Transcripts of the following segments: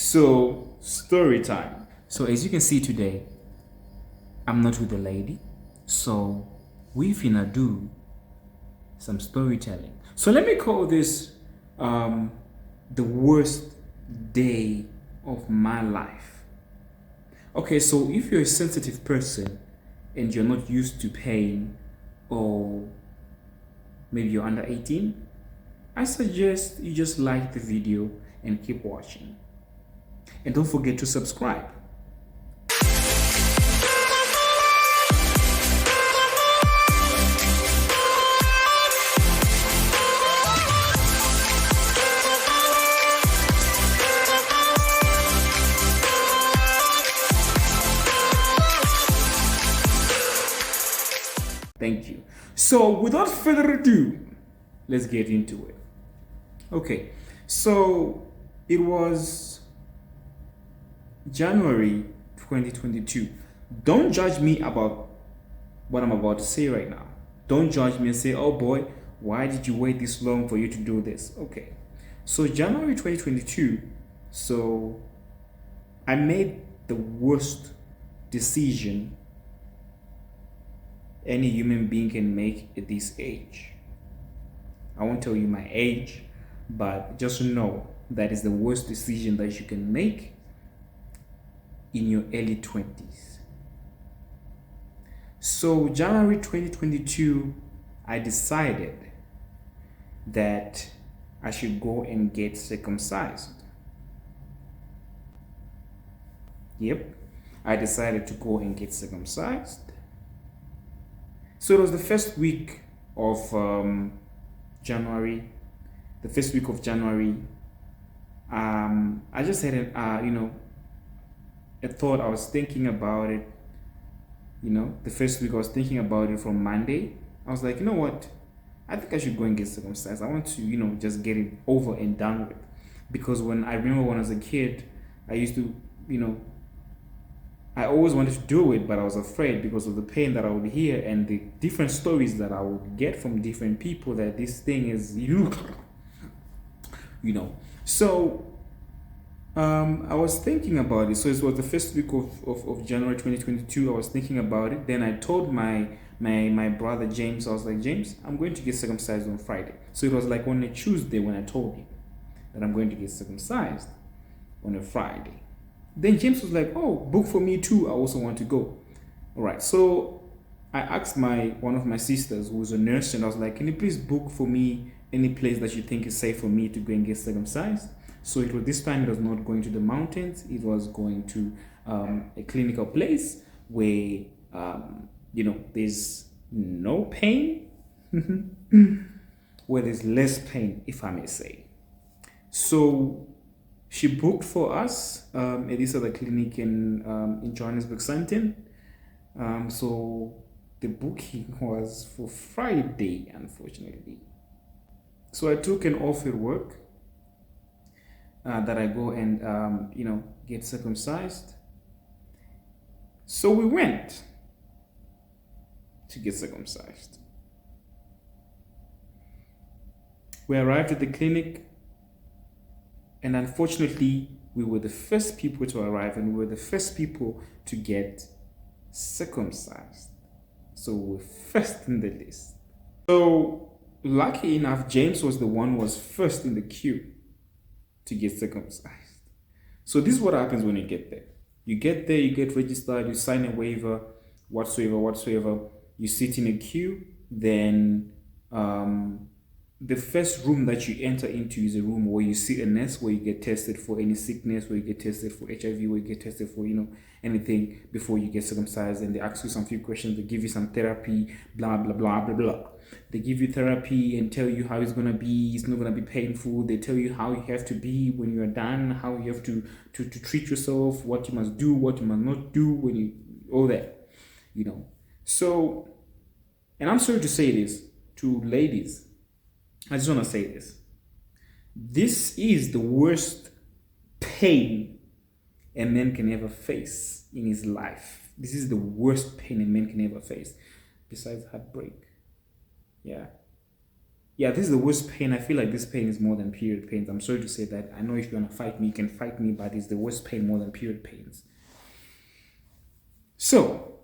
So, story time. So, as you can see today, I'm not with a lady. So, we finna do some storytelling. So, let me call this the worst day of my life. Okay, so if you're a sensitive person and you're not used to pain, or maybe you're under 18, I suggest you just like the video and keep watching. And don't forget to subscribe. Thank you. So without further ado, let's get into it. Okay, so it was January 2022. Don't judge me about what I'm about to say right now. Don't judge me and say, oh boy, why did you wait this long for you to do this? Okay, so January 2022, so I made the worst decision any human being can make at this age. I won't tell you my age, but just know that is the worst decision that you can make in your early 20s. So January 2022, I decided that I should go and get circumcised. Yep, I decided to go and get circumcised. So it was the first week of January. The first week of January, I just had a thought. I was thinking about it. The first week I was thinking about it from Monday. I was like, you know what? I think I should go and get circumcised. I want to, just get it over and done with. Because when I remember when I was a kid, I used to, I always wanted to do it, but I was afraid because of the pain that I would hear and the different stories that I would get from different people that this thing is, So I was thinking about it. So it was the first week of January 2022. I was thinking about it. Then I told my brother James, I was like, James, I'm going to get circumcised on Friday. So it was like on a Tuesday when I told him that I'm going to get circumcised on a Friday. Then James was like, oh, book for me too. I also want to go. All right. So I asked one of my sisters who was a nurse, and I was like, can you please book for me any place that you think is safe for me to go and get circumcised? So it was this time, it was not going to the mountains. It was going to a clinical place where, there's no pain, where there's less pain, if I may say. So she booked for us at this other clinic in Johannesburg, Sandton. So the booking was for Friday, unfortunately. So I took an off at work that I go and, get circumcised. So we went to get circumcised. We arrived at the clinic, and unfortunately, we were the first people to arrive, and we were the first people to get circumcised. So we're first in the list. So lucky enough, James was the one who was first in the queue to get circumcised. So this is what happens when you get there. You get there, you get registered, you sign a waiver, whatsoever. You sit in a queue, then the first room that you enter into is a room where you see a nurse, where you get tested for any sickness, where you get tested for HIV, where you get tested for, anything before you get circumcised. And they ask you some few questions, they give you some therapy, blah, blah, blah, blah, blah. They give you therapy and tell you how it's going to be. It's not going to be painful. They tell you how you have to be when you're done, how you have to treat yourself, what you must do, what you must not do, when you, all that, So, and I'm sorry to say this to ladies, I just want to say this. This is the worst pain a man can ever face in his life. This is the worst pain a man can ever face, besides heartbreak. Yeah. Yeah, this is the worst pain. I feel like this pain is more than period pains. I'm sorry to say that. I know if you want to fight me, you can fight me, but it's the worst pain more than period pains. So,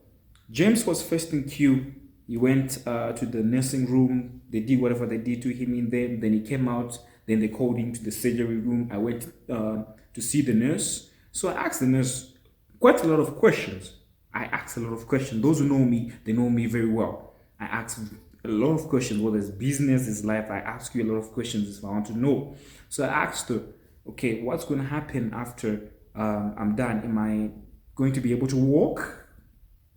James was first in queue. He went to the nursing room. They did whatever they did to him in there. Then he came out. Then they called him to the surgery room. I went to see the nurse. So I asked the nurse quite a lot of questions. Those who know me, they know me very well. I asked a lot of questions, whether it's business, it's life. I ask you a lot of questions if I want to know. So I asked her, okay, what's going to happen after I'm done? Am I going to be able to walk?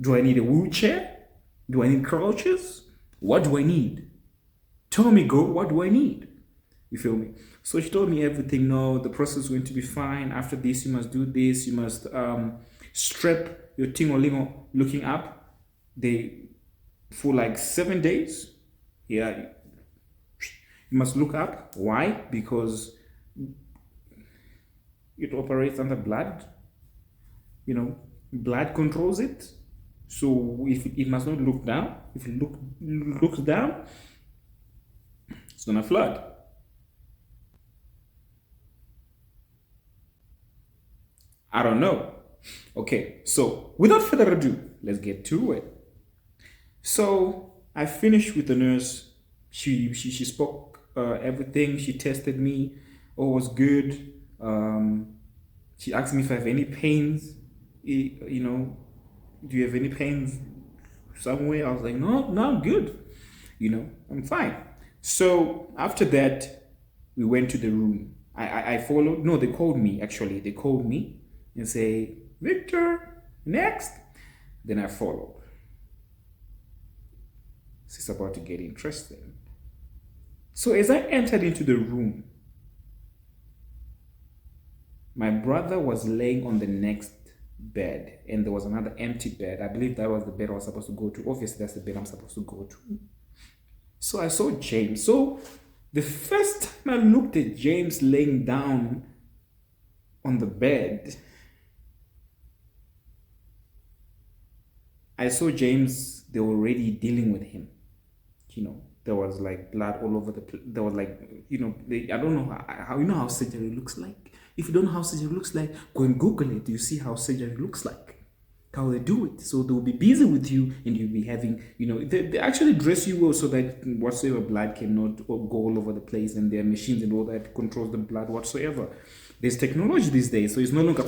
Do I need a wheelchair? Do I need crutches? What do I need? Tell me, girl, what do I need? You feel me? So she told me everything. No, the process is going to be fine. After this, you must do this. You must strap your tingolingo looking up. For like 7 days. Yeah. You must look up. Why? Because it operates under blood. You know, blood controls it. So if it must not look down. If it looks down, it's gonna flood. I don't know. Okay, so without further ado, let's get to it. So I finished with the nurse. She spoke everything. She tested me. All was good. She asked me if I have any pains. You know, do you have any pains somewhere? I was like, no, I'm good. You know, I'm fine. So after that, we went to the room. I followed. No, they called me actually. They called me and say, Victor, next. Then I followed. This is about to get interesting. So as I entered into the room, my brother was laying on the next bed, and there was another empty bed. I believe that was the bed I was supposed to go to. Obviously, that's the bed I'm supposed to go to. So I saw James. So the first time I looked at James laying down on the bed, I saw James, they were already dealing with him. You know, there was like blood all over the place. There was like, you know, I don't know how, you know how surgery looks like. If you don't know how surgery looks like, go and Google it. You see how surgery looks like, how they do it. So they'll be busy with you, and you'll be having, you know, they actually dress you well so that whatsoever blood cannot go all over the place, and there are machines and all that controls the blood whatsoever. There's technology these days, so it's no longer.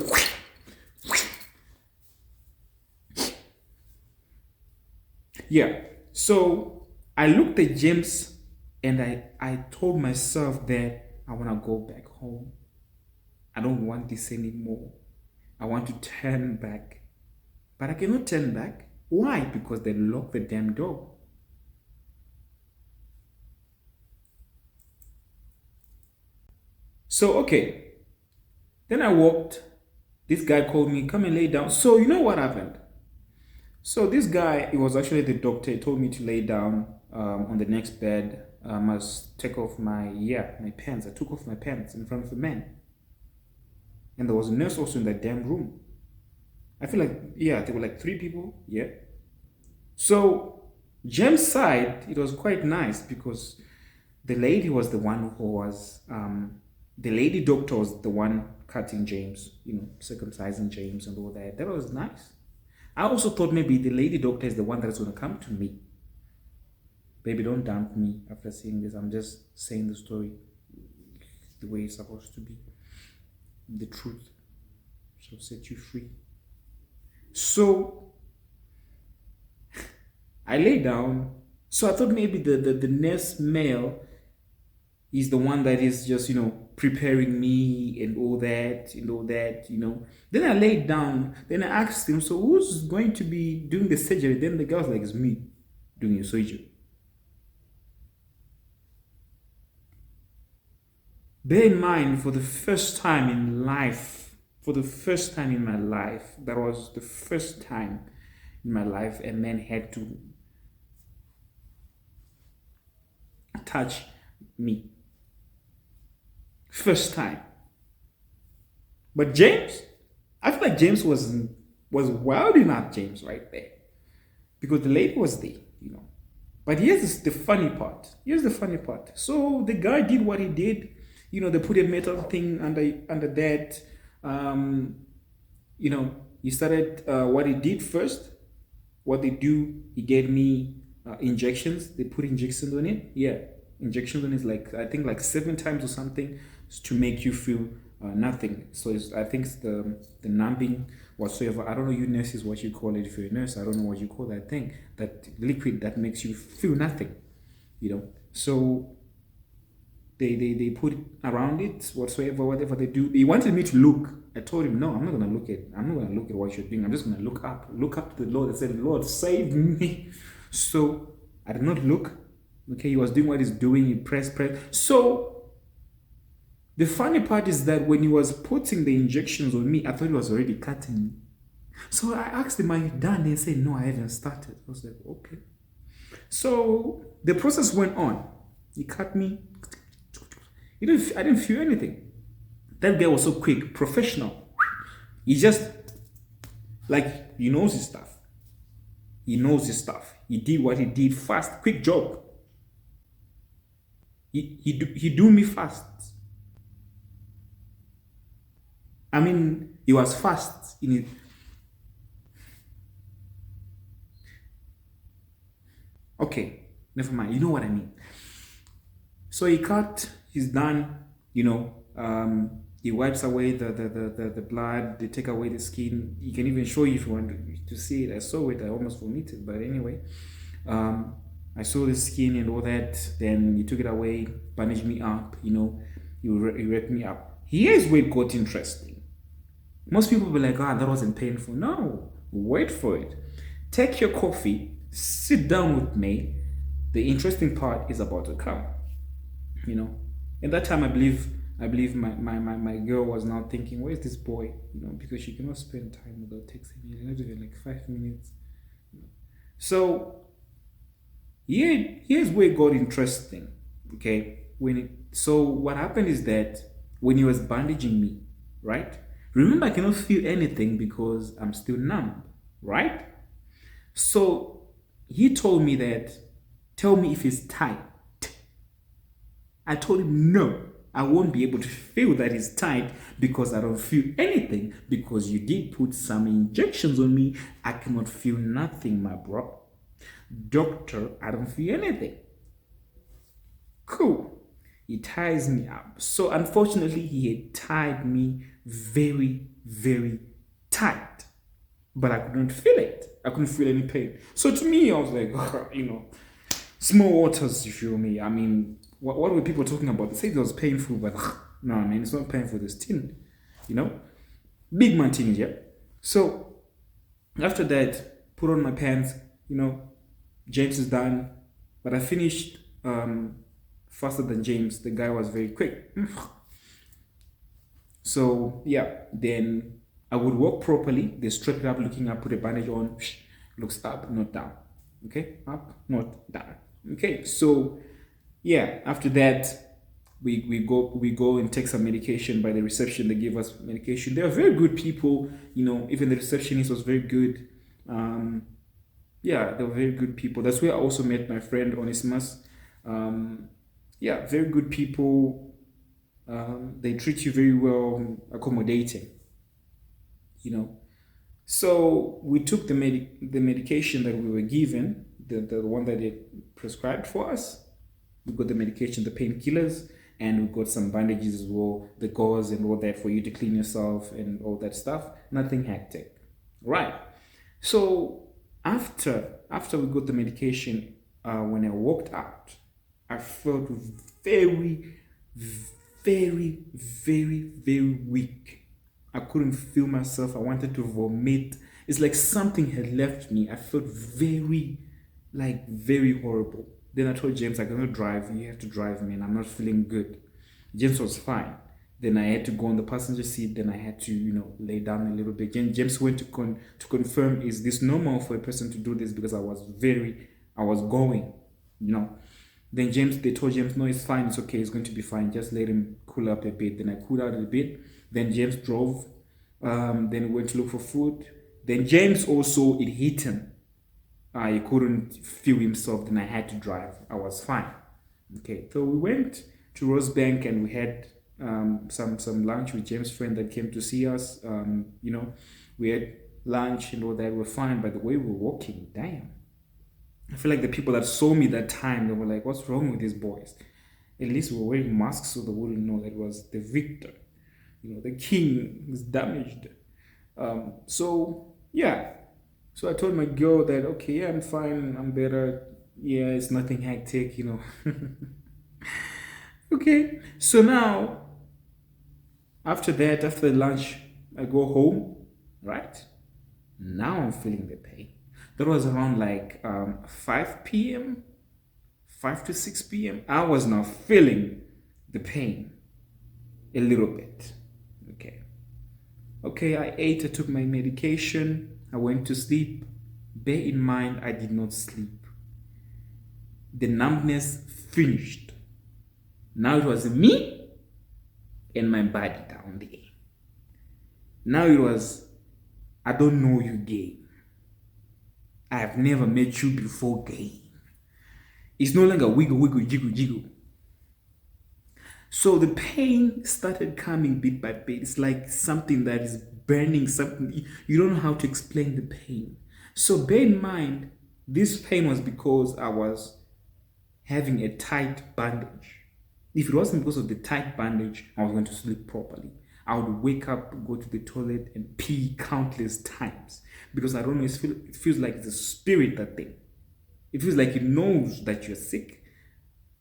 Yeah. So I looked at James, and I told myself that I want to go back home. I don't want this anymore. I want to turn back. But I cannot turn back. Why? Because they locked the damn door. So, okay. Then I walked. This guy called me, come and lay down. So, you know what happened? So this guy, it was actually the doctor. He told me to lay down on the next bed. I must take off my pants. I took off my pants in front of the man. And there was a nurse also in that damn room. I feel like, there were like 3 people. Yeah. So James' side, it was quite nice because the lady was the one who was, the lady doctor was the one cutting James, you know, circumcising James and all that. That was nice. I also thought maybe the lady doctor is the one that's going to come to me. Baby, don't dump me after seeing this. I'm just saying the story the way it's supposed to be. The truth shall set you free. So I lay down. So I thought maybe the nurse male is the one that is just, you know, preparing me and all that, you know. Then I laid down. Then I asked him, so who's going to be doing the surgery? Then the guy was like, it's me doing your surgery. Bear in mind, for the first time in life, that was the first time in my life a man had to touch me. First time. But James, I feel like James was wild enough, James, right there. Because the lady was there, you know. But the funny part. Here's the funny part. So the guy did what he did. They put a metal thing under that. Um, he started what he did first. What they do, he gave me injections. They put injections on it. Yeah, injections on it like I think like 7 times or something to make you feel nothing. So I think it's the numbing whatsoever. I don't know, you nurses, what you call it. If you're a nurse, I don't know what you call that thing. That liquid that makes you feel nothing. So they put it around it whatsoever, whatever they do. He wanted me to look. I told him, no, I'm not gonna look at what you're doing. I'm just gonna look up to the Lord. I said, Lord, save me. So I did not look. Okay, he was doing what he's doing. He pressed. So the funny part is that when he was putting the injections on me, I thought he was already cutting me. So I asked him, are you done? They said, no, I haven't started. I was like, okay. So the process went on. He cut me. I didn't feel anything. That guy was so quick, professional. He just, like, he knows his stuff. He knows his stuff. He did what he did fast, quick job. He do me fast. I mean, he was fast in it. Okay, never mind. You know what I mean. So he cut. He's done. He wipes away the blood. They take away the skin. He can even show you if you want to see it. I saw it. I almost vomited. But anyway, I saw the skin and all that. Then he took it away, bandaged me up. He wrapped me up. Here's where it got interesting. Most people will be like, that wasn't painful. No, wait for it. Take your coffee. Sit down with me. The interesting part is about to come. At that time, I believe my girl was now thinking, where's this boy? Because she cannot spend time without texting me. Not even like 5 minutes. So here's where it got interesting. Okay, so what happened is that when he was bandaging me, right? Remember, I cannot feel anything because I'm still numb, right? So he told me that, tell me if it's tight. I told him, no, I won't be able to feel that it's tight because I don't feel anything, because you did put some injections on me. I cannot feel nothing, my bro. Doctor, I don't feel anything. Cool. He ties me up. So unfortunately, he had tied me very, very tight, but I couldn't feel it. I couldn't feel any pain. So to me, I was like, small waters, you feel me? I mean, what were people talking about? They said it was painful, but no, man, it's not painful. It's tin, big man tin, yeah. So after that, put on my pants. James is done, but I finished faster than James. The guy was very quick. So yeah, then I would walk properly. They straight it up, looking up, put a bandage on, looks up, not down. Okay, up, not down. Okay, so yeah, after that, we go and take some medication by the reception. They give us medication. They are very good people. Even the receptionist was very good. Yeah, they were very good people. That's where I also met my friend Onesimus. Yeah, very good people. They treat you very well, accommodating. So we took the medication that we were given, the one that they prescribed for us. We got the medication, the painkillers, and we got some bandages as well, the gauze and all that for you to clean yourself and all that stuff. Nothing hectic, right? So after we got the medication, when I walked out, I felt very, very, very, very weak. I couldn't feel myself. I wanted to vomit. It's like something had left me. I felt very horrible. Then I told James, I cannot drive. You have to drive me, and I'm not feeling good. James was fine. Then I had to go on the passenger seat. Then I had to, lay down a little bit. James went to confirm, is this normal for a person to do this? Because I was going, Then they told James, no, it's fine. It's okay. It's going to be fine. Just let him cool up a bit. Then I cooled out a bit. Then James drove. Then we went to look for food. Then James also, it hit him. He couldn't feel himself, then I had to drive. I was fine. Okay, so we went to Rosebank and we had some lunch with James' friend that came to see us. We had lunch and all that. We were fine. By the way, we were walking. Damn. I feel like the people that saw me that time, they were like, what's wrong with these boys? At least we were wearing masks so they wouldn't know that it was the victor. The king is damaged. Yeah. So I told my girl that, okay, yeah, I'm fine. I'm better. Yeah, it's nothing hectic. Okay. So now, after the lunch, I go home, right? Now I'm feeling the pain. That was around like 5 p.m., 5 to 6 p.m. I was now feeling the pain a little bit. Okay, I ate, I took my medication, I went to sleep. Bear in mind, I did not sleep. The numbness finished. Now it was me and my body down there. Now it was, I don't know you game. I have never met you before game. It's no longer wiggle, wiggle, jiggle, jiggle. So the pain started coming bit by bit. It's like something that is burning, something. You don't know how to explain the pain. So bear in mind, this pain was because I was having a tight bandage. If it wasn't because of the tight bandage, I was going to sleep properly. I would wake up, go to the toilet, and pee countless times. Because I don't know, it feels like it's a spirit that thing. It feels like it knows that you're sick.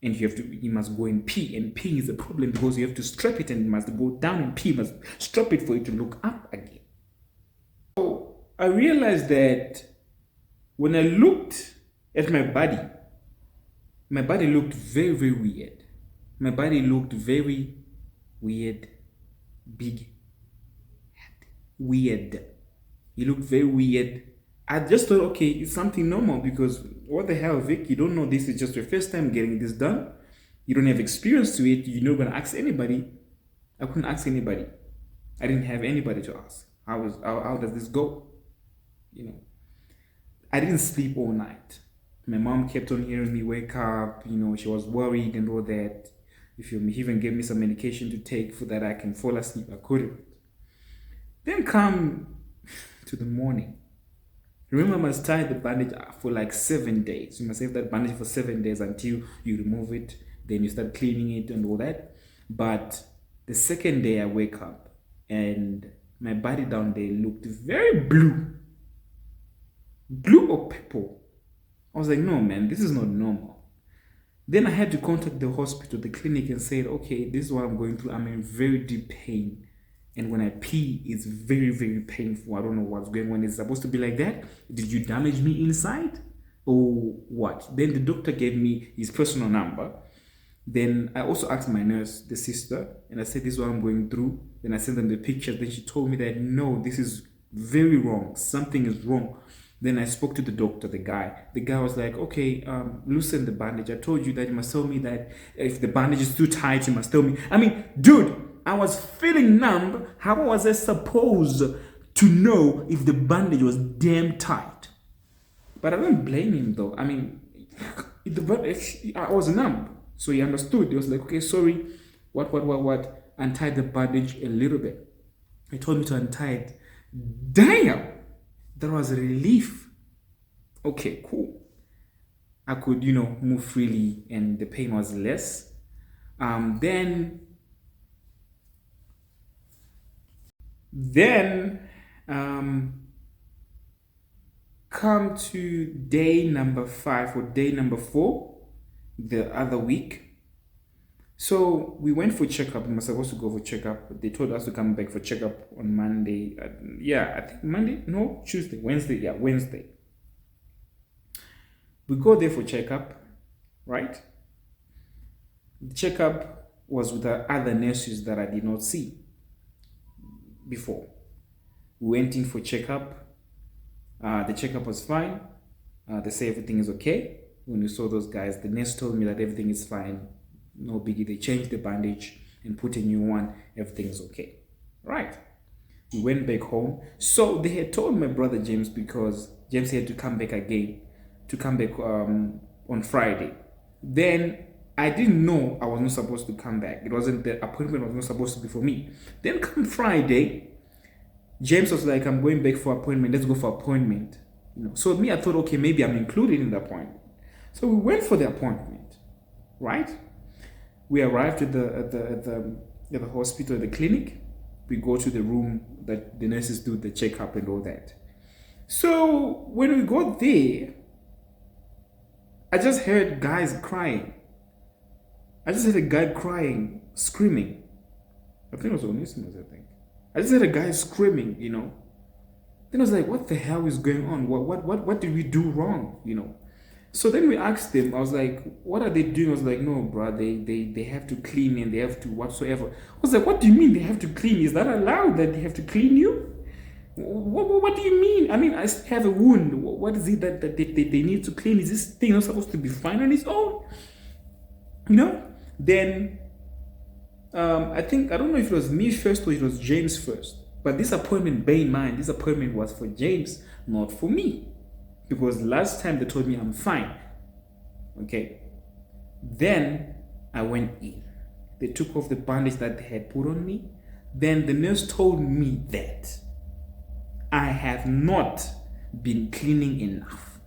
And you must go and pee. And peeing is a problem because you have to strap it and you must go down and pee. You must strap it for it to look up again. So I realized that when I looked at my body looked very, very weird. My body looked very weird, big, weird. It looked very weird. I just thought, okay, it's something normal because what the hell, Vic? You don't know this is just your first time getting this done. You don't have experience to it. You're not going to ask anybody. I couldn't ask anybody. I didn't have anybody to ask. How does this go? I didn't sleep all night. My mom kept on hearing me wake up. She was worried and all that. If you even gave me some medication to take so that I can fall asleep, I couldn't. Then come to the morning. Remember, I must tie the bandage for like 7 days. You must have that bandage for 7 days until you remove it. Then you start cleaning it and all that. But the second day I wake up and my body down there looked very blue. Blue or purple. I was like, no, man, this is not normal. Then I had to contact the hospital, the clinic, and said, okay, this is what I'm going through. I'm in very deep pain. And when I pee, it's very, very painful. I don't know what's going on. It's supposed to be like that. Did you damage me inside? Or what? Then the doctor gave me his personal number. Then I also asked my nurse, the sister, and I said, this is what I'm going through. Then I sent them the pictures. Then she told me that, no, this is very wrong. Something is wrong. Then I spoke to the doctor, the guy. The guy was like, okay, loosen the bandage. I told you that you must tell me that if the bandage is too tight, you must tell me. I mean, dude, I was feeling numb. How was I supposed to know if the bandage was damn tight? But I don't blame him though. I mean, I was numb. So he understood. He was like, okay, sorry. What? Untie the bandage a little bit. He told me to untie it. Damn! There was a relief. Okay, cool. I could, move freely and the pain was less. Then come to day number 5 or day number 4 the other week. So we went for checkup. We were supposed to go for checkup. They told us to come back for checkup on Monday. I think Monday? No, Tuesday, Wednesday. Yeah, Wednesday. We go there for checkup, right? The checkup was with the other nurses that I did not see before. We went in for checkup. The checkup was fine. They say everything is okay. When we saw those guys, the nurse told me that everything is fine. No biggie. They changed the bandage and put a new one. Everything is okay. Right. We went back home. So they had told my brother James because James had to come back again. to come back on Friday. Then I didn't know I was not supposed to come back. It wasn't, the appointment was not supposed to be for me. Then come Friday, James was like, I'm going back for appointment. Let's go for appointment. So me, I thought, okay, maybe I'm included in the appointment. So we went for the appointment, right? We arrived at the hospital, the clinic. We go to the room that the nurses do the checkup and all that. So when we got there, I just heard guys crying. I just heard a guy crying, screaming. I think it was Onesimus, I think. I just heard a guy screaming, Then I was like, what the hell is going on? What did we do wrong, So then we asked them, I was like, what are they doing? I was like, no, bro, they have to clean and they have to whatsoever. I was like, what do you mean they have to clean? Is that allowed that they have to clean you? What do you mean? I mean, I have a wound. What is it that they need to clean? Is this thing not supposed to be fine on its own? Then I don't know if it was me first or it was James first. But this appointment, bear in mind, this appointment was for James, not for me. Because last time they told me I'm fine. Okay. Then I went in. They took off the bandage that they had put on me. Then the nurse told me that I have not been cleaning enough.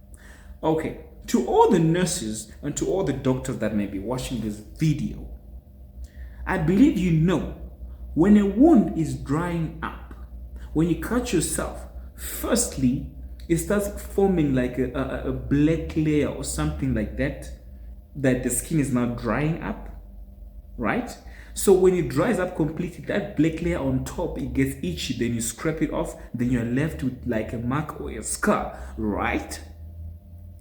Okay. To all the nurses and to all the doctors that may be watching this video, I believe when a wound is drying up, when you cut yourself, firstly, it starts forming like a black layer or something like that the skin is now drying up, right? So when it dries up completely, that black layer on top, it gets itchy, then you scrape it off, then you're left with like a mark or a scar, right?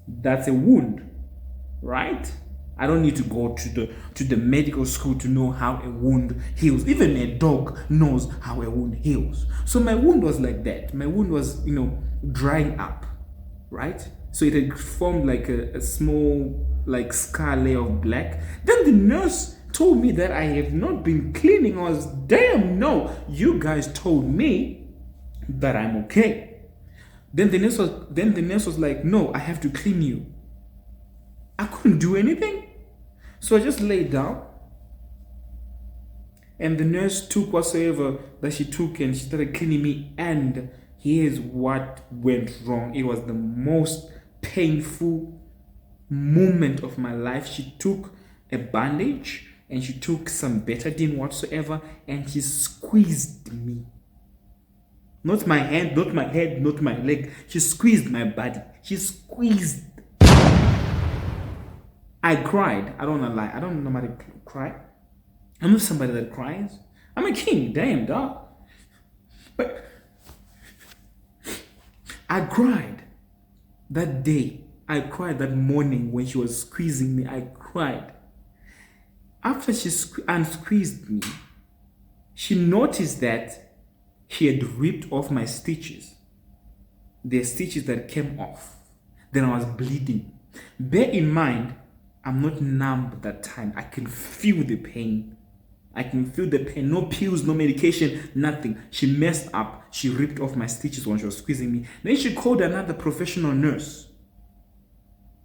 That's a wound, right? I don't need to go to the medical school to know how a wound heals. Even a dog knows how a wound heals. So my wound was like that. My wound was, drying up, right? So it had formed like a small like scar layer of black. Then the nurse told me that I have not been cleaning. I was, damn, no. You guys told me that I'm okay. Then the nurse was like, no, I have to clean you. I couldn't do anything. So I just laid down. And the nurse took whatsoever that she took and she started cleaning me. And here's what went wrong. It was the most painful moment of my life. She took a bandage and she took some betadine whatsoever and she squeezed me. Not my hand, not my head, not my leg. She squeezed my body. She squeezed. I cried. I don't want to lie. I don't normally cry. I'm not somebody that cries. I'm a king. Damn, dog. But I cried that day. I cried that morning when she was squeezing me. I cried. After she unsqueezed me, she noticed that she had ripped off my stitches. The stitches that came off. Then I was bleeding. Bear in mind, I'm not numb at that time. I can feel the pain. I can feel the pain. No pills, no medication, nothing. She messed up. She ripped off my stitches when she was squeezing me. Then she called another professional nurse.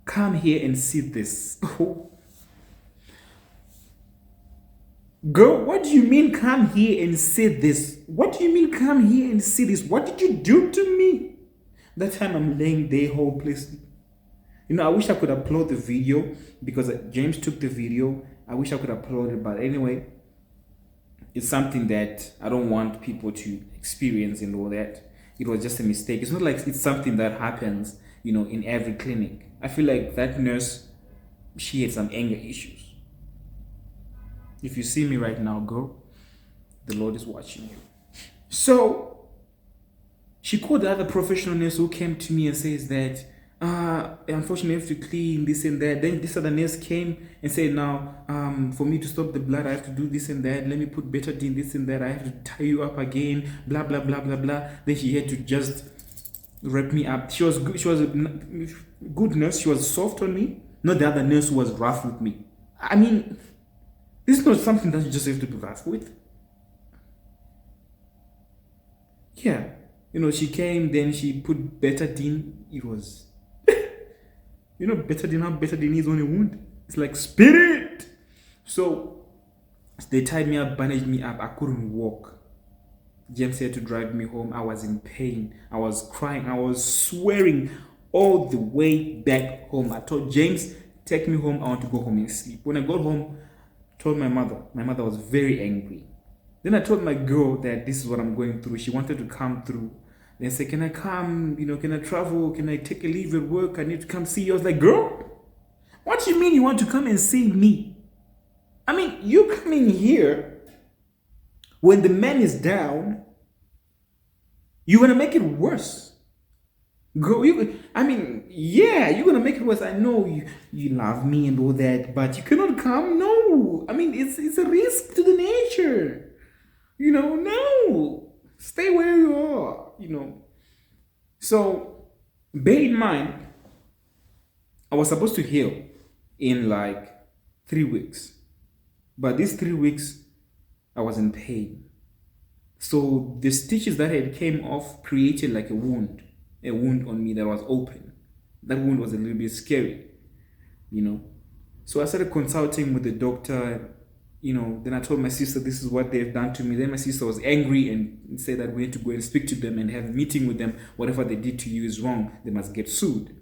Come here and see this. Girl, what do you mean come here and see this? What do you mean come here and see this? What did you do to me? That time I'm laying there hopelessly. I wish I could upload the video because James took the video. I wish I could upload it, but anyway, it's something that I don't want people to experience and all that. It was just a mistake. It's not like it's something that happens, in every clinic. I feel like that nurse, she had some anger issues. If you see me right now, girl, the Lord is watching you. So she called the other professional nurse who came to me and says that, unfortunately, I have to clean this and that. Then this other nurse came and said, now, for me to stop the blood, I have to do this and that. Let me put betadine, this and that. I have to tie you up again, blah, blah, blah, blah, blah. Then she had to just wrap me up. She was good. She was a good nurse. She was soft on me. Not the other nurse who was rough with me. I mean, this is not something that you just have to be rough with. Yeah. She came, then she put betadine. It was You know, betadine is on a wound. It's like spirit. So they tied me up, bandaged me up. I couldn't walk. James had to drive me home. I was in pain. I was crying. I was swearing all the way back home. I told James, take me home. I want to go home and sleep. When I got home, told my mother. My mother was very angry. Then I told my girl that this is what I'm going through. She wanted to come through. Then say, can I come? You know, can I travel? Can I take a leave at work? I need to come see you. I was like, girl, what do you mean you want to come and see me? I mean, you coming here when the man is down, you're gonna make it worse. Girl, yeah, you're gonna make it worse. I know you love me and all that, but you cannot come. No, I mean it's a risk to the nature. You know, no, stay where you are. You know, so bear in mind, I was supposed to heal in like 3 weeks, but these 3 weeks I was in pain. So the stitches that had came off created like a wound on me that was open. That wound was a little bit scary, you know. So I started consulting with the doctor, you know. Then I told my sister this is what they've done to me. Then my sister was angry and said that we had to go and speak to them and have a meeting with them. Whatever they did to you is wrong. They must get sued.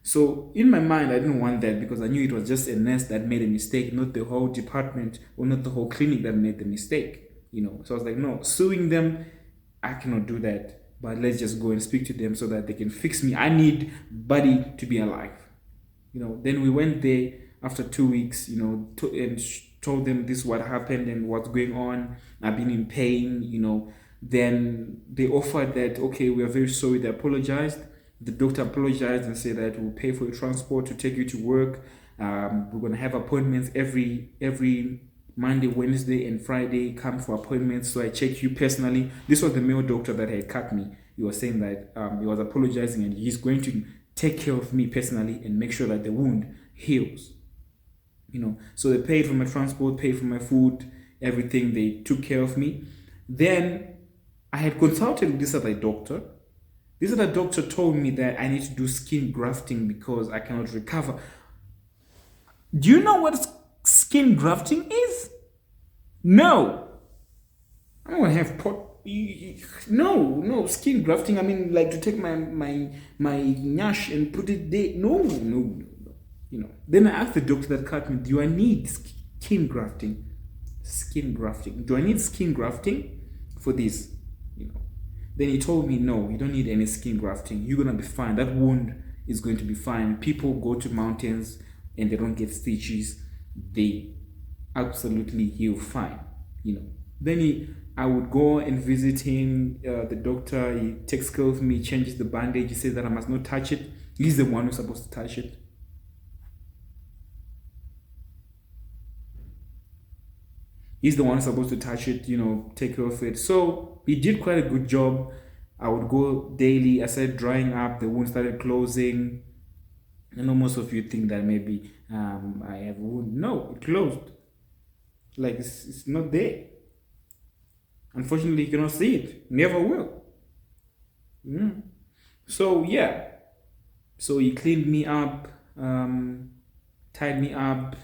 So in my mind, I didn't want that because I knew it was just a nurse that made a mistake, not the whole department or not the whole clinic that made the mistake. You know, so I was like, no, suing them, I cannot do that. But let's just go and speak to them so that they can fix me. I need Buddy to be alive. You know, then we went there after 2 weeks, you know, and told them this is what happened and what's going on. I've been in pain, you know. Then they offered that, okay, we are very sorry. They apologized. The doctor apologized and said that we'll pay for your transport to take you to work. We're going to have appointments every Monday, Wednesday, and Friday. Come for appointments. So I check you personally. This was the male doctor that had cut me. He was saying that he was apologizing and he's going to take care of me personally and make sure that the wound heals. You know, so they paid for my transport, paid for my food, everything. They took care of me. Then I had consulted with this other doctor. This other doctor told me that I need to do skin grafting because I cannot recover. Do you know what skin grafting is? No. I don't want to have no skin grafting. I mean, like to take my nyash and put it there. No. You know. Then I asked the doctor that cut me, do I need skin grafting? Skin grafting. Do I need skin grafting for this? You know. Then he told me, no, you don't need any skin grafting. You're gonna be fine. That wound is going to be fine. People go to mountains and they don't get stitches. They absolutely heal fine. You know. Then I would go and visit him. The doctor, he takes care of me, changes the bandage. He says that I must not touch it. He's the one who's supposed to touch it. He's the one who's supposed to touch it, you know, take care of it. So he did quite a good job. I would go daily. I started drying up. The wound started closing. I know most of you think that maybe I have a wound. No, it closed. Like it's not there. Unfortunately, you cannot see it. Never will. So yeah. So he cleaned me up, tied me up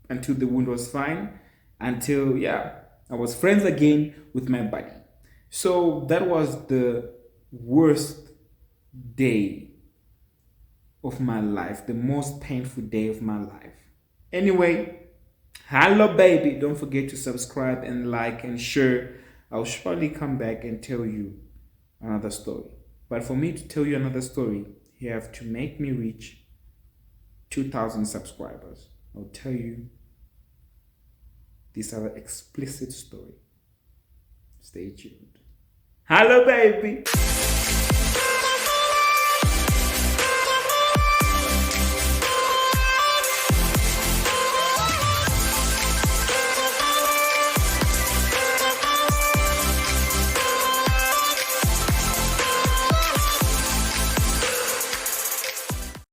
until the wound was fine. Until, yeah, I was friends again with my buddy. So that was the worst day of my life, the most painful day of my life. Anyway, hello baby, don't forget to subscribe and like and share. I'll surely come back and tell you another story. But for me to tell you another story, you have to make me reach 2,000 subscribers. I'll tell you this other explicit story. Stay tuned. Hello, baby.